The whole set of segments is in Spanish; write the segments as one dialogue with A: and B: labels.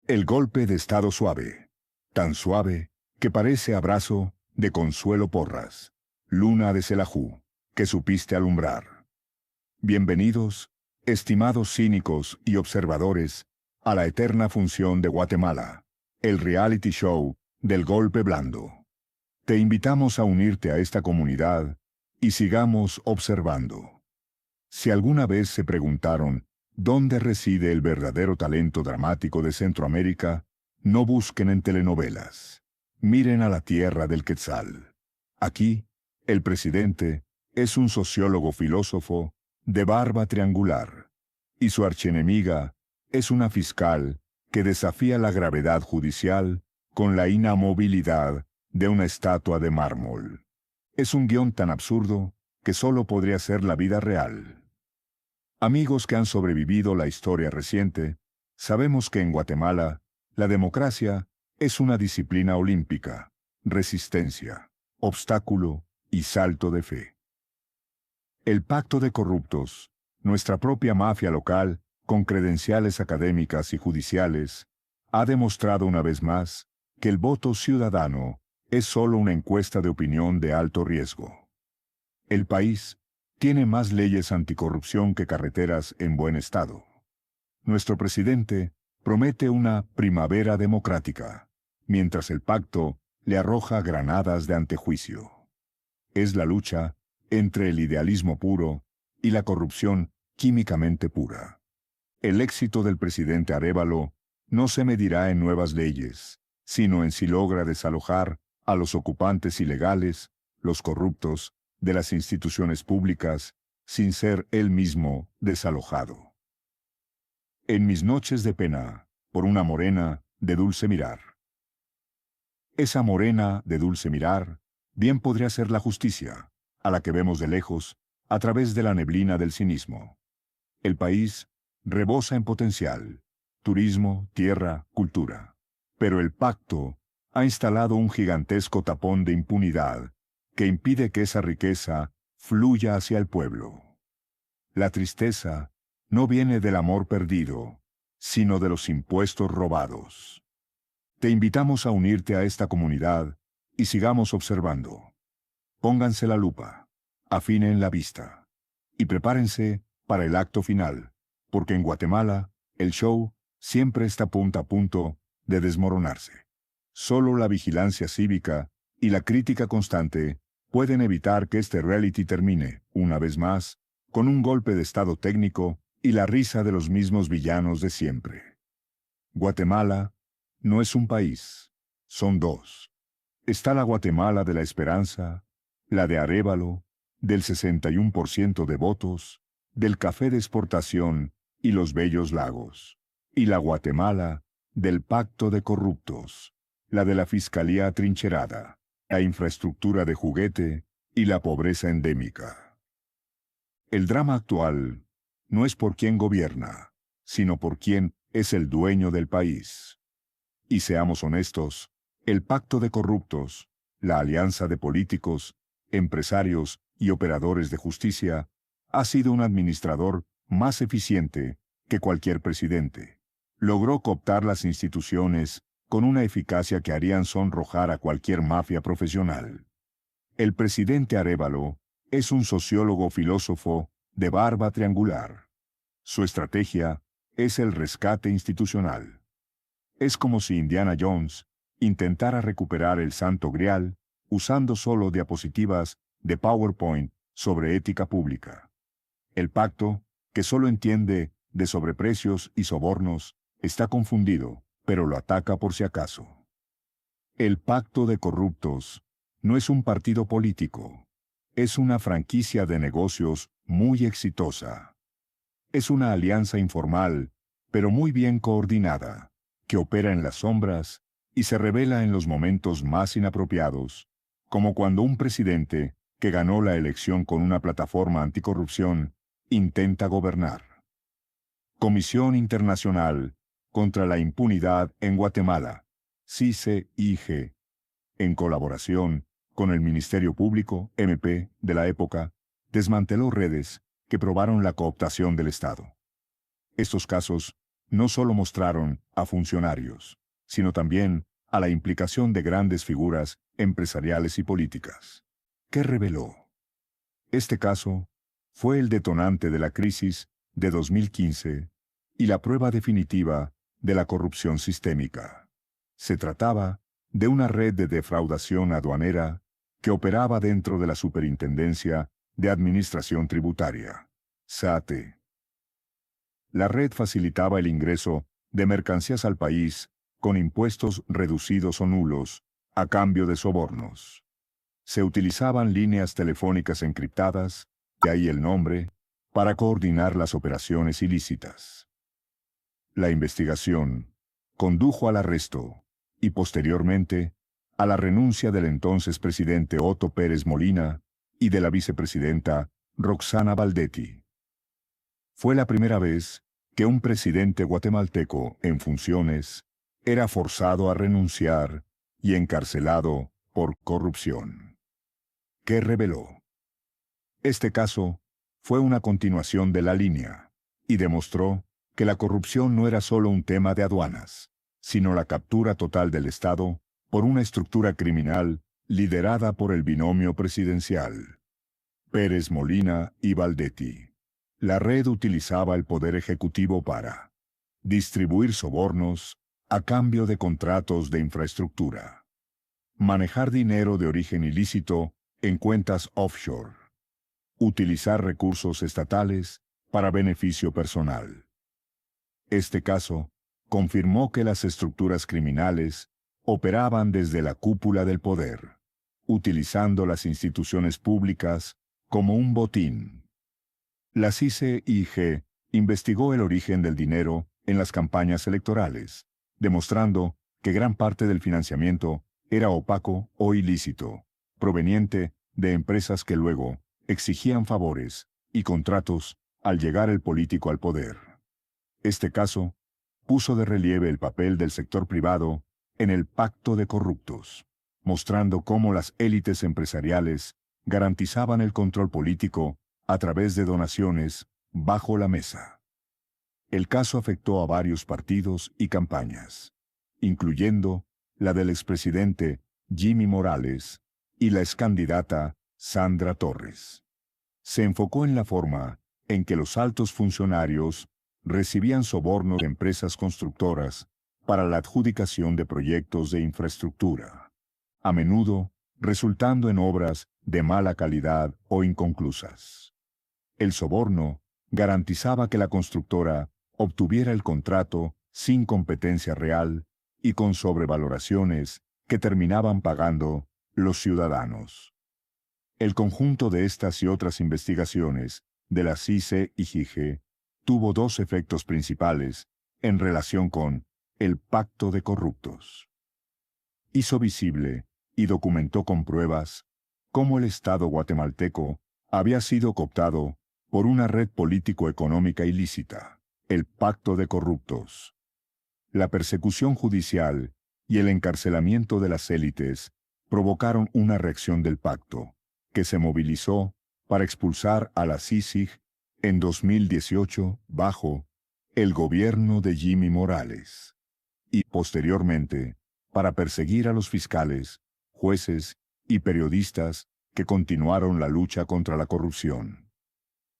A: El golpe de estado suave, tan suave que parece abrazo de Consuelo Porras, luna de Celajú, que supiste alumbrar. Bienvenidos, estimados cínicos y observadores, a la eterna función de Guatemala, el reality show del golpe blando. Te invitamos a unirte a esta comunidad y sigamos observando. Si alguna vez se preguntaron dónde reside el verdadero talento dramático de Centroamérica, no busquen en telenovelas. Miren a la tierra del Quetzal. Aquí, el presidente es un sociólogo filósofo de barba triangular, y su archienemiga es una fiscal que desafía la gravedad judicial con la inamovilidad de una estatua de mármol. Es un guión tan absurdo que solo podría ser la vida real. Amigos que han sobrevivido la historia reciente, sabemos que en Guatemala la democracia es una disciplina olímpica, resistencia, obstáculo y salto de fe. El pacto de corruptos, nuestra propia mafia local, con credenciales académicas y judiciales, ha demostrado una vez más que el voto ciudadano es solo una encuesta de opinión de alto riesgo. El país tiene más leyes anticorrupción que carreteras en buen estado. Nuestro presidente promete una primavera democrática, mientras el pacto le arroja granadas de antejuicio. Es la lucha entre el idealismo puro y la corrupción químicamente pura. El éxito del presidente Arévalo no se medirá en nuevas leyes, sino en si logra desalojar a los ocupantes ilegales, los corruptos, de las instituciones públicas, sin ser él mismo desalojado. En mis noches de pena, por una morena de dulce mirar. Esa morena de dulce mirar, bien podría ser la justicia, a la que vemos de lejos, a través de la neblina del cinismo. El país rebosa en potencial, turismo, tierra, cultura. Pero el pacto ha instalado un gigantesco tapón de impunidad que impide que esa riqueza fluya hacia el pueblo. La tristeza no viene del amor perdido, sino de los impuestos robados. Te invitamos a unirte a esta comunidad y sigamos observando. Pónganse la lupa, afinen la vista y prepárense para el acto final, porque en Guatemala el show siempre está a punto de desmoronarse. Solo la vigilancia cívica y la crítica constante pueden evitar que este reality termine, una vez más, con un golpe de estado técnico y la risa de los mismos villanos de siempre. Guatemala no es un país, son dos. Está la Guatemala de la esperanza, la de Arévalo, del 61% de votos, del café de exportación y los bellos lagos, y la Guatemala del pacto de corruptos, la de la fiscalía atrincherada, la infraestructura de juguete y la pobreza endémica. El drama actual no es por quién gobierna, sino por quién es el dueño del país. Y seamos honestos, el pacto de corruptos, la alianza de políticos, empresarios y operadores de justicia, ha sido un administrador más eficiente que cualquier presidente. Logró cooptar las instituciones con una eficacia que harían sonrojar a cualquier mafia profesional. El presidente Arévalo es un sociólogo filósofo de barba triangular. Su estrategia es el rescate institucional. Es como si Indiana Jones intentara recuperar el Santo Grial usando solo diapositivas de PowerPoint sobre ética pública. El pacto, que solo entiende de sobreprecios y sobornos, está confundido, pero lo ataca por si acaso. El pacto de corruptos no es un partido político, es una franquicia de negocios muy exitosa. Es una alianza informal, pero muy bien coordinada, que opera en las sombras y se revela en los momentos más inapropiados, como cuando un presidente, que ganó la elección con una plataforma anticorrupción, intenta gobernar. Comisión Internacional contra la Impunidad en Guatemala, CICIG, en colaboración con el Ministerio Público, MP, de la época, desmanteló redes que probaron la cooptación del Estado. Estos casos no solo mostraron a funcionarios, sino también a la implicación de grandes figuras empresariales y políticas. ¿Qué reveló? Este caso fue el detonante de la crisis de 2015 y la prueba definitiva de la corrupción sistémica. Se trataba de una red de defraudación aduanera que operaba dentro de la Superintendencia de Administración Tributaria, SAT. La red facilitaba el ingreso de mercancías al país con impuestos reducidos o nulos, a cambio de sobornos. Se utilizaban líneas telefónicas encriptadas, de ahí el nombre, para coordinar las operaciones ilícitas. La investigación condujo al arresto y posteriormente a la renuncia del entonces presidente Otto Pérez Molina y de la vicepresidenta Roxana Baldetti. Fue la primera vez que un presidente guatemalteco en funciones era forzado a renunciar y encarcelado por corrupción. ¿Qué reveló? Este caso fue una continuación de la línea y demostró que la corrupción no era solo un tema de aduanas, sino la captura total del Estado por una estructura criminal liderada por el binomio presidencial, Pérez Molina y Baldetti. La red utilizaba el poder ejecutivo para distribuir sobornos a cambio de contratos de infraestructura, manejar dinero de origen ilícito en cuentas offshore, utilizar recursos estatales para beneficio personal. Este caso confirmó que las estructuras criminales operaban desde la cúpula del poder, utilizando las instituciones públicas como un botín. La CICIG investigó el origen del dinero en las campañas electorales, demostrando que gran parte del financiamiento era opaco o ilícito, proveniente de empresas que luego exigían favores y contratos al llegar el político al poder. Este caso puso de relieve el papel del sector privado en el pacto de corruptos, mostrando cómo las élites empresariales garantizaban el control político a través de donaciones bajo la mesa. El caso afectó a varios partidos y campañas, incluyendo la del expresidente Jimmy Morales y la excandidata Sandra Torres. Se enfocó en la forma en que los altos funcionarios recibían sobornos de empresas constructoras para la adjudicación de proyectos de infraestructura, a menudo resultando en obras de mala calidad o inconclusas. El soborno garantizaba que la constructora obtuviera el contrato sin competencia real y con sobrevaloraciones que terminaban pagando los ciudadanos. El conjunto de estas y otras investigaciones de la CICIG tuvo dos efectos principales en relación con el pacto de corruptos. Hizo visible y documentó con pruebas cómo el Estado guatemalteco había sido cooptado por una red político-económica ilícita, el pacto de corruptos. La persecución judicial y el encarcelamiento de las élites provocaron una reacción del pacto, que se movilizó para expulsar a la CICIG en 2018 bajo el gobierno de Jimmy Morales, y posteriormente para perseguir a los fiscales, jueces y periodistas que continuaron la lucha contra la corrupción.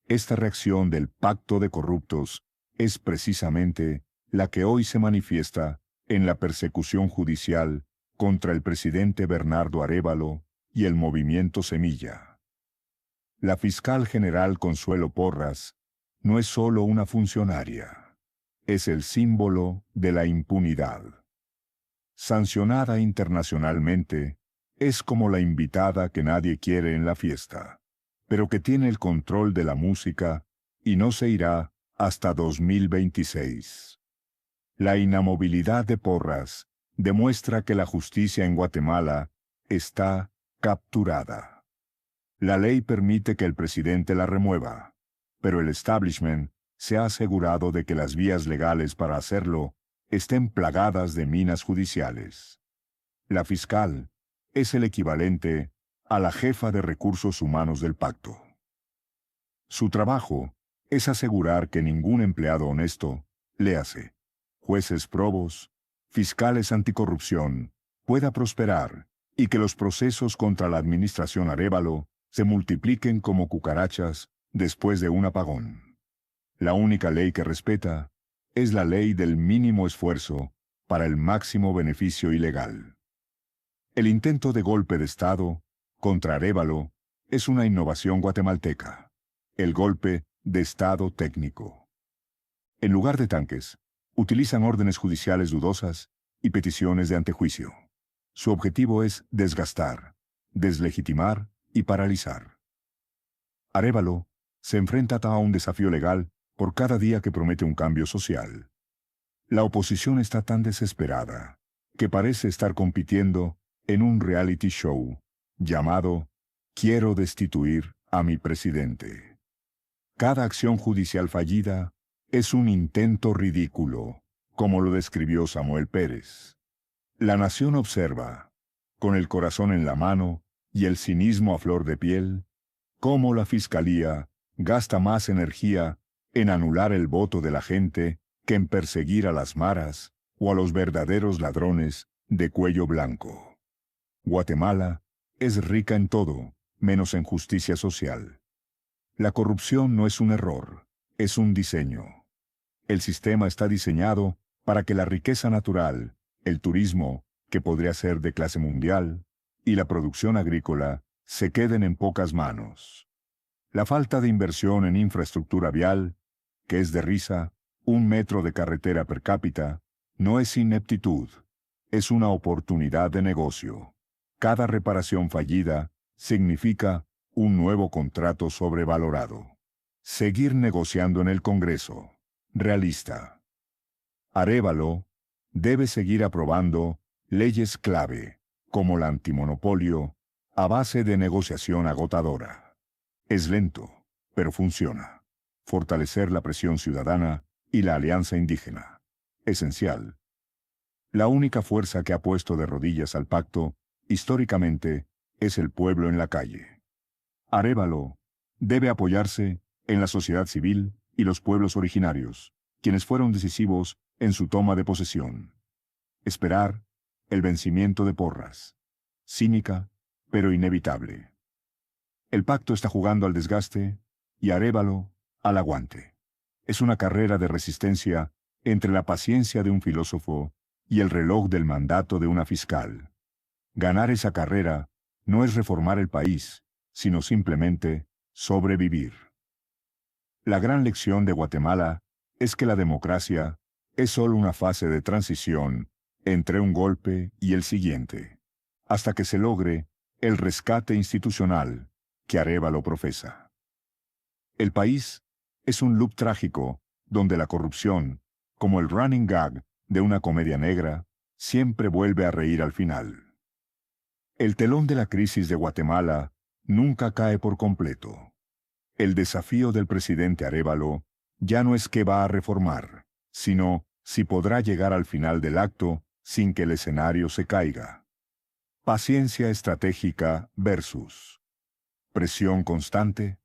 A: Esta reacción del pacto de corruptos es precisamente la que hoy se manifiesta en la persecución judicial contra el presidente Bernardo Arévalo y el movimiento Semilla. La fiscal general Consuelo Porras no es solo una funcionaria, es el símbolo de la impunidad. Sancionada internacionalmente, es como la invitada que nadie quiere en la fiesta, pero que tiene el control de la música y no se irá hasta 2026. La inamovilidad de Porras demuestra que la justicia en Guatemala está capturada. La ley permite que el presidente la remueva, pero el establishment se ha asegurado de que las vías legales para hacerlo estén plagadas de minas judiciales. La fiscal es el equivalente a la jefa de recursos humanos del pacto. Su trabajo es asegurar que ningún empleado honesto, léase, jueces probos, fiscales anticorrupción, pueda prosperar y que los procesos contra la administración Arévalo se multipliquen como cucarachas después de un apagón. La única ley que respeta es la ley del mínimo esfuerzo para el máximo beneficio ilegal. El intento de golpe de Estado contra Arévalo es una innovación guatemalteca, el golpe de Estado técnico. En lugar de tanques, utilizan órdenes judiciales dudosas y peticiones de antejuicio. Su objetivo es desgastar, deslegitimar y paralizar. Arévalo se enfrenta a un desafío legal por cada día que promete un cambio social. La oposición está tan desesperada que parece estar compitiendo en un reality show llamado Quiero destituir a mi presidente. Cada acción judicial fallida es un intento ridículo, como lo describió Samuel Pérez. La nación observa, con el corazón en la mano y el cinismo a flor de piel, cómo la Fiscalía gasta más energía en anular el voto de la gente que en perseguir a las maras o a los verdaderos ladrones de cuello blanco. Guatemala es rica en todo, menos en justicia social. La corrupción no es un error, es un diseño. El sistema está diseñado para que la riqueza natural, el turismo, que podría ser de clase mundial, y la producción agrícola se queden en pocas manos. La falta de inversión en infraestructura vial, que es de risa, 1 metro de carretera per cápita, no es ineptitud, es una oportunidad de negocio. Cada reparación fallida significa un nuevo contrato sobrevalorado. Seguir negociando en el Congreso. Realista. Arévalo debe seguir aprobando leyes clave, como la antimonopolio, a base de negociación agotadora. Es lento, pero funciona. Fortalecer la presión ciudadana y la alianza indígena. Esencial. La única fuerza que ha puesto de rodillas al pacto, históricamente, es el pueblo en la calle. Arévalo debe apoyarse en la sociedad civil y los pueblos originarios, quienes fueron decisivos en su toma de posesión. Esperar el vencimiento de Porras. Cínica, pero inevitable. El pacto está jugando al desgaste y Arévalo al aguante. Es una carrera de resistencia entre la paciencia de un filósofo y el reloj del mandato de una fiscal. Ganar esa carrera no es reformar el país, sino simplemente sobrevivir. La gran lección de Guatemala es que la democracia es solo una fase de transición entre un golpe y el siguiente, hasta que se logre el rescate institucional que Arévalo profesa. El país es un loop trágico donde la corrupción, como el running gag de una comedia negra, siempre vuelve a reír al final. El telón de la crisis de Guatemala nunca cae por completo. El desafío del presidente Arévalo ya no es qué va a reformar, sino si podrá llegar al final del acto sin que el escenario se caiga. Paciencia estratégica versus presión constante